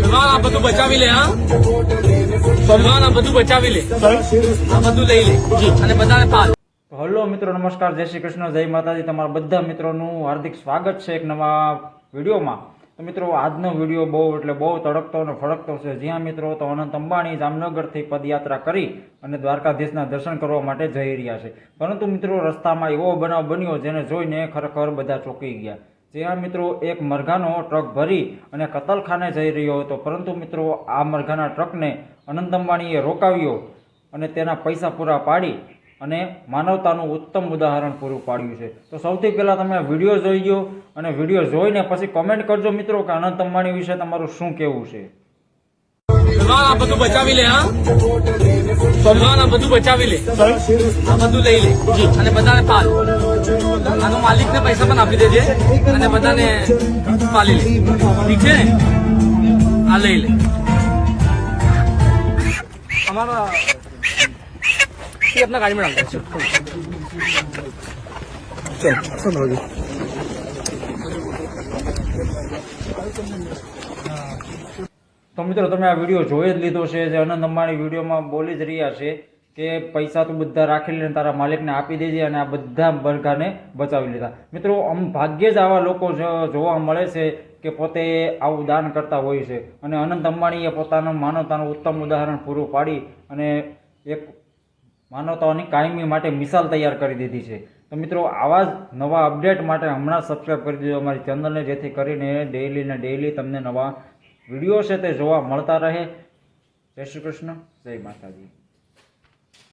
ભગવાન આ બધું બચાવી લે. હા ભગવાન આ બધું બચાવી લે, આ બધું લઈ લે અને બધાને પાલ. હલો મિત્રો, નમસ્કાર, જય શ્રી કૃષ્ણ, જય માતાજી. તમારા બધા મિત્રોનું હાર્દિક સ્વાગત છે એક નવા વિડીયોમાં. તો મિત્રો, આજનો વિડીયો બહુ એટલે બહુ તડકતો અને ફડકતો છે. જ્યાં મિત્રો તો અનંત અંબાણી જામનગરથી પદયાત્રા કરી અને દ્વારકાધીશના દર્શન કરવા માટે જઈ રહ્યા છે. પરંતુ મિત્રો, રસ્તામાં એવો બનાવ બન્યો જેને જોઈને ખરેખર બધા ચોંકી ગયા. જ્યાં મિત્રો એક મરઘાનો ટ્રક ભરી અને કતલખાને જઈ રહ્યો હતો. પરંતુ મિત્રો, આ મરઘાના ટ્રકને અનંત અંબાણીએ રોકાવ્યો અને તેના પૈસા પૂરા પાડી અને માનવતાનું ઉત્તમ ઉદાહરણ પૂરું પાડ્યું છે. તો સૌથી પહેલાં તમે વિડીયો જોઈ લો અને વિડીયો જોઈને પછી કોમેન્ટ કરજો મિત્રો કે અનંત અંબાણી વિશે તમારું શું કહેવું છે. ભગવાન આ બધું બચાવી લે. હા ભગવાન આ બધું બચાવી લે, આ બધું લઈ લે અને બધાને પાલ. આનો માલિકને પૈસા પણ આપી દેજે અને બધાને પાલી લે. ઠીક છે ને? આ લઈ લે. हमारा ये अपना गाड़ी में डाल दो. चल सुन हो गई. તો મિત્રો, તમે આ વિડીયો જોઈ જ લીધો છે. જે અનંત અંબાણી વિડીયોમાં બોલી જ રહ્યા છે કે પૈસા તો બધા રાખી લઈને તારા માલિકને આપી દેજે, અને આ બધા મરઘાને બચાવી લીધા. મિત્રો, ભાગ્યે જ આવા લોકો જોવા મળે છે કે પોતે આવું દાન કરતા હોય છે. અને અનંત અંબાણીએ પોતાનું માનવતાનું ઉત્તમ ઉદાહરણ પૂરું પાડી અને એક માનવતાની કાયમી માટે મિસાલ તૈયાર કરી દીધી છે. તો મિત્રો, આવા જ નવા અપડેટ માટે હમણાં સબસ્ક્રાઈબ કરી દીધો અમારી ચેનલને, જેથી કરીને ડેઈલી તમને નવા વિડીયો છે તે જોવા મળતા રહે. જય શ્રી કૃષ્ણ, જય માતાજી.